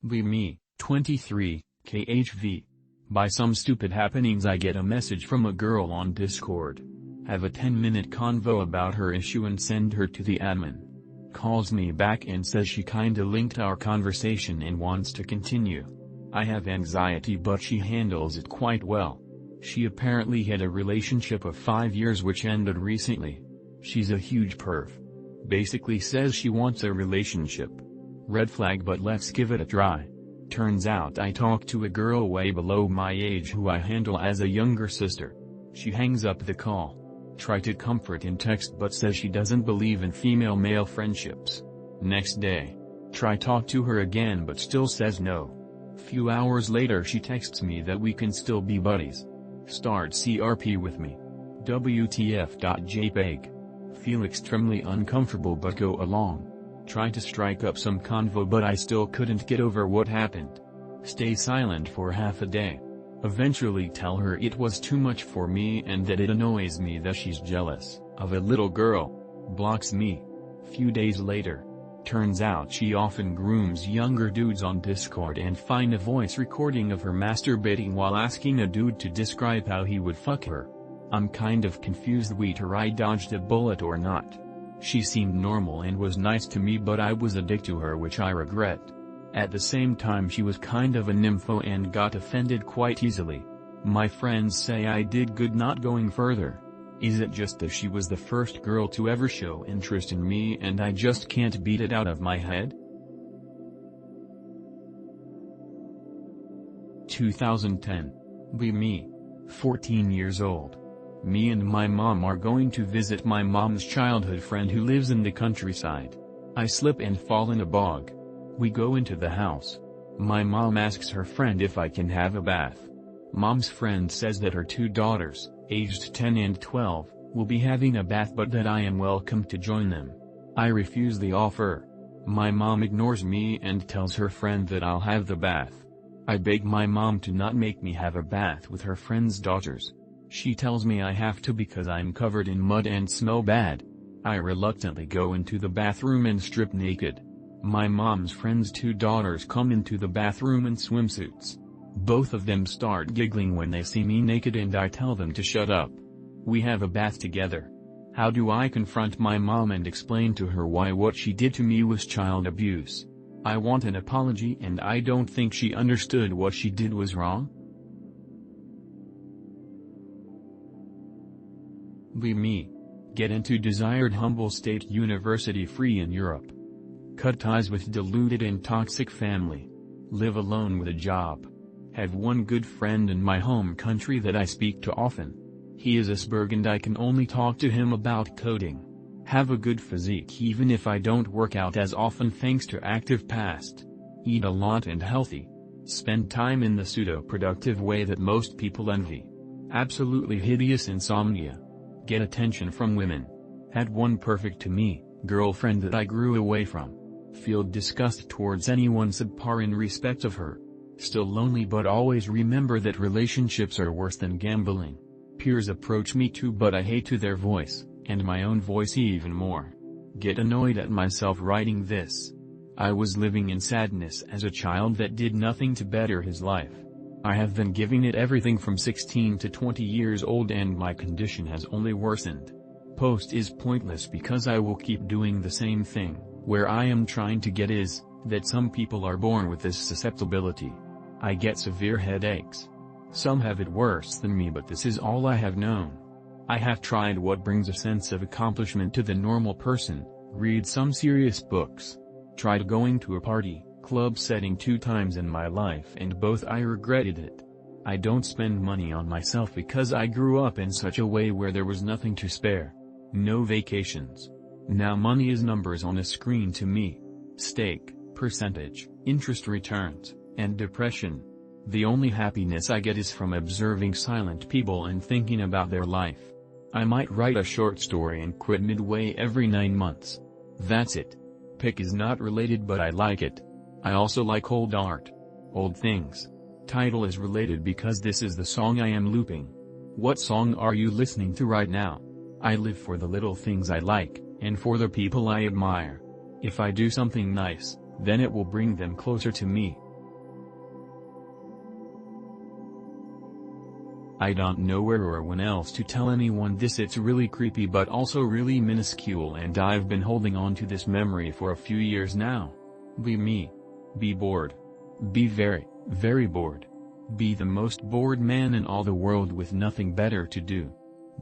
Be me, 23, KHV. By some stupid happenings I get a message from a girl on Discord. Have a 10-minute convo about her issue and send her to the admin. Calls me back and says she kinda linked our conversation and wants to continue. I have anxiety but she handles it quite well. She apparently had a relationship of 5 years which ended recently. She's a huge perv. Basically says she wants a relationship. Red flag, but let's give it a try. Turns out I talk to a girl way below my age who I handle as a younger sister. She hangs up the call. Try to comfort in text but says she doesn't believe in female-male friendships. Next day. Try talk to her again but still says no. Few hours later she texts me that we can still be buddies. Start CRP with me. WTF.jpg. Feel extremely uncomfortable but go along. Try to strike up some convo but I still couldn't get over what happened. Stay silent for half a day. Eventually tell her it was too much for me and that it annoys me that she's jealous of a little girl. Blocks me. Few days later. Turns out she often grooms younger dudes on Discord and find a voice recording of her masturbating while asking a dude to describe how he would fuck her. I'm kind of confused whether I dodged a bullet or not. She seemed normal and was nice to me but I was a dick to her which I regret. At the same time she was kind of a nympho and got offended quite easily. My friends say I did good not going further. Is it just that she was the first girl to ever show interest in me and I just can't beat it out of my head? 2010. Be me. 14 years old. Me and my mom are going to visit my mom's childhood friend who lives in the countryside. I slip and fall in a bog. We go into the house. My mom asks her friend if I can have a bath. Mom's friend says that her 2 daughters, aged 10 and 12, will be having a bath but that I am welcome to join them. I refuse the offer. My mom ignores me and tells her friend that I'll have the bath. I beg my mom to not make me have a bath with her friend's daughters. She tells me I have to because I'm covered in mud and smell bad. I reluctantly go into the bathroom and strip naked. My mom's friend's 2 daughters come into the bathroom in swimsuits. Both of them start giggling when they see me naked and I tell them to shut up. We have a bath together. How do I confront my mom and explain to her why what she did to me was child abuse? I want an apology and I don't think she understood what she did was wrong. Be me. Get into desired humble state university free in Europe. Cut ties with deluded and toxic family. Live alone with a job. Have one good friend in my home country that I speak to often. He is Asperg and I can only talk to him about coding. Have a good physique even if I don't work out as often thanks to active past. Eat a lot and healthy. Spend time in the pseudo-productive way that most people envy. Absolutely hideous insomnia. Get attention from women. Had one perfect to me, girlfriend that I grew away from. Feel disgust towards anyone subpar in respect of her. Still lonely but always remember that relationships are worse than gambling. Peers approach me too but I hate to their voice, and my own voice even more. Get annoyed at myself writing this. I was living in sadness as a child that did nothing to better his life. I have been giving it everything from 16 to 20 years old and my condition has only worsened. Post is pointless because I will keep doing the same thing. Where I am trying to get is, that some people are born with this susceptibility. I get severe headaches. Some have it worse than me but this is all I have known. I have tried what brings a sense of accomplishment to the normal person, read some serious books. Tried going to a party, club setting 2 times in my life and both I regretted it. I don't spend money on myself because I grew up in such a way where there was nothing to spare. No vacations. Now money is numbers on a screen to me. Stake, percentage, interest returns, and depression. The only happiness I get is from observing silent people and thinking about their life. I might write a short story and quit midway every 9 months. That's it. Pick is not related but I like it. I also like old art. Old things. Title is related because this is the song I am looping. What song are you listening to right now? I live for the little things I like, and for the people I admire. If I do something nice, then it will bring them closer to me. I don't know where or when else to tell anyone this. It's really creepy but also really minuscule, and I've been holding on to this memory for a few years now. Be me. Be bored. Be very, very bored. Be the most bored man in all the world with nothing better to do.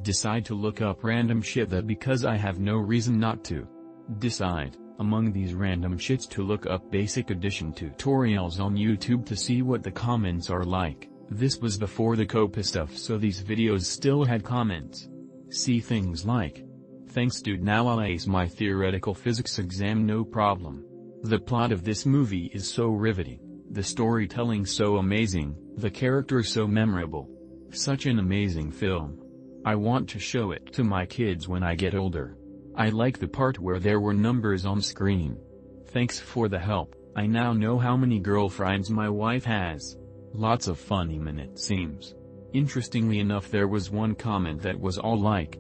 Decide to look up random shit that because I have no reason not to. Decide, among these random shits, to look up basic addition tutorials on YouTube to see what the comments are like. This was before the COPA stuff, so these videos still had comments. See things like, "Thanks dude, now I'll ace my theoretical physics exam no problem." The plot of this movie is so riveting, the storytelling so amazing, the characters so memorable. Such an amazing film. I want to show it to my kids when I get older. I like the part where there were numbers on screen. Thanks for the help, I now know how many girlfriends my wife has. Lots of funny men it seems. Interestingly enough, there was one comment that was all like,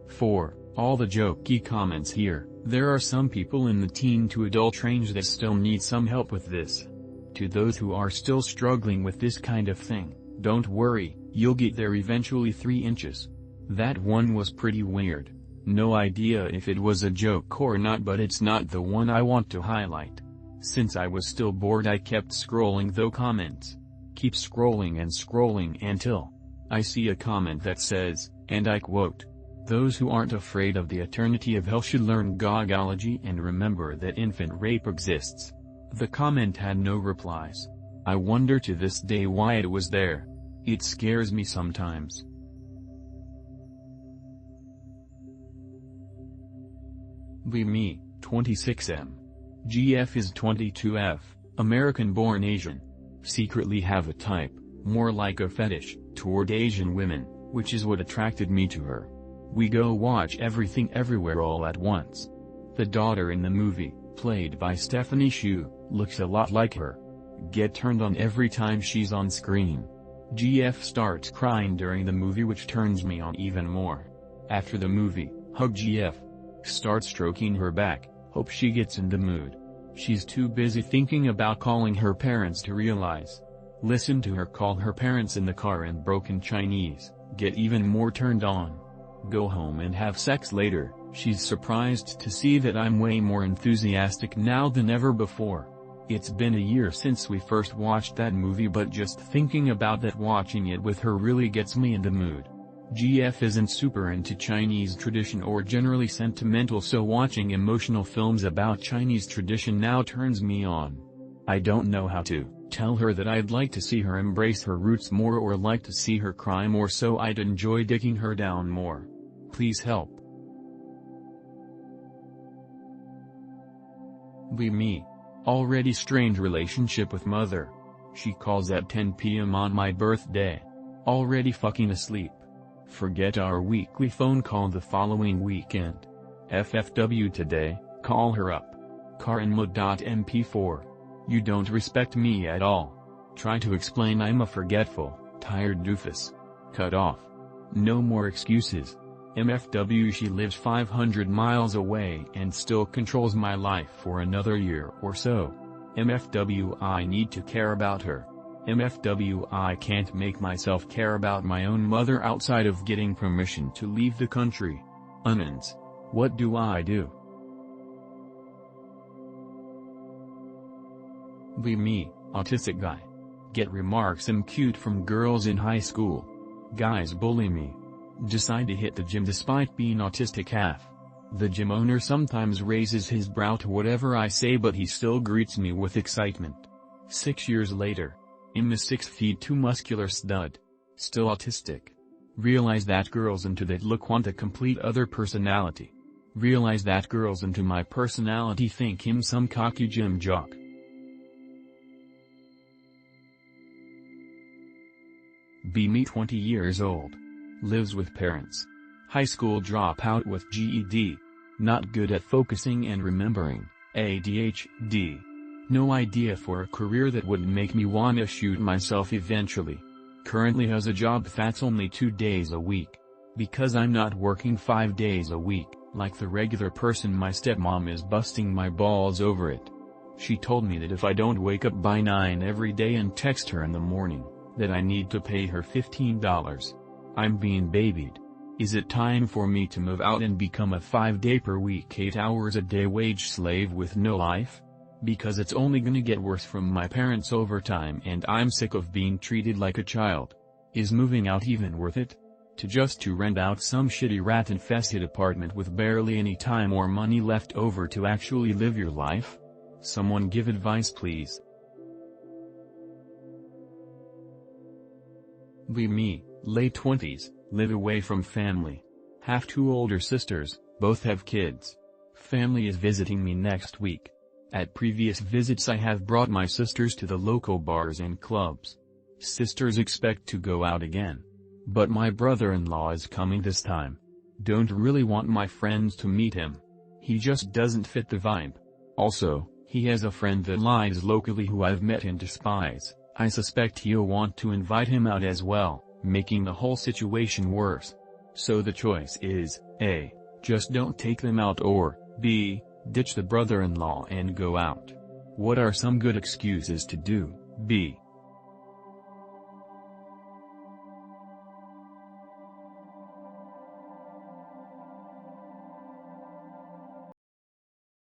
for all the jokey comments here, there are some people in the teen to adult range that still need some help with this. To those who are still struggling with this kind of thing, don't worry, you'll get there eventually. 3 inches. That one was pretty weird. No idea if it was a joke or not, but it's not the one I want to highlight. Since I was still bored, I kept scrolling through comments. Keep scrolling and scrolling until I see a comment that says, and I quote, "Those who aren't afraid of the eternity of hell should learn gogology and remember that infant rape exists." The comment had no replies. I wonder to this day why it was there. It scares me sometimes. Be me, 26M. GF is 22F, American-born Asian. Secretly have a type, more like a fetish, toward Asian women, which is what attracted me to her. We go watch Everything Everywhere All at Once. The daughter in the movie, played by Stephanie Hsu, looks a lot like her. Get turned on every time she's on screen. GF starts crying during the movie, which turns me on even more. After the movie, hug GF. Start stroking her back, hope she gets in the mood. She's too busy thinking about calling her parents to realize. Listen to her call her parents in the car in broken Chinese, get even more turned on. Go home and have sex later. She's surprised to see that I'm way more enthusiastic now than ever before. It's been a year since we first watched that movie, but just thinking about that, watching it with her, really gets me in the mood. GF isn't super into Chinese tradition or generally sentimental, so watching emotional films about Chinese tradition now turns me on. I don't know how to tell her that I'd like to see her embrace her roots more or like to see her cry more, so I'd enjoy digging her down more. Please help. Be me. Already strange relationship with mother. She calls at 10 p.m. on my birthday. Already fucking asleep. Forget our weekly phone call the following weekend. FFW today, call her up. Karenma.mp4. You don't respect me at all. Try to explain I'm a forgetful, tired doofus. Cut off. No more excuses. MFW, she lives 500 miles away and still controls my life for another year or so. MFW, I need to care about her. MFW, I can't make myself care about my own mother outside of getting permission to leave the country. Onions. What do I do? Be me, autistic guy. Get remarks I'm cute from girls in high school. Guys bully me. Decide to hit the gym despite being autistic half. The gym owner sometimes raises his brow to whatever I say, but he still greets me with excitement. 6 years later. I'm a 6'2" muscular stud. Still autistic. Realize that girls into that look want a complete other personality. Realize that girls into my personality think him some cocky gym jock. Be me, 20 years old. Lives with parents. High school dropout with GED. Not good at focusing and remembering, ADHD. No idea for a career that would make me wanna shoot myself eventually. Currently has a job that's only 2 days a week. Because I'm not working 5 days a week, like the regular person, my stepmom is busting my balls over it. She told me that if I don't wake up by 9 every day and text her in the morning, that I need to pay her $15. I'm being babied. Is it time for me to move out and become a 5-day-per-week 8-hours-a-day wage slave with no life? Because it's only gonna get worse from my parents over time, and I'm sick of being treated like a child. Is moving out even worth it? To rent out some shitty rat-infested apartment with barely any time or money left over to actually live your life? Someone give advice, please. Me, late 20s, live away from family. Have 2 older sisters, both have kids. Family is visiting me next week. At previous visits I have brought my sisters to the local bars and clubs. Sisters expect to go out again. But my brother-in-law is coming this time. Don't really want my friends to meet him. He just doesn't fit the vibe. Also, he has a friend that lives locally who I've met and despise. I suspect he'll want to invite him out as well, making the whole situation worse. So the choice is, A, just don't take them out, or, B, ditch the brother-in-law and go out. What are some good excuses to do? B,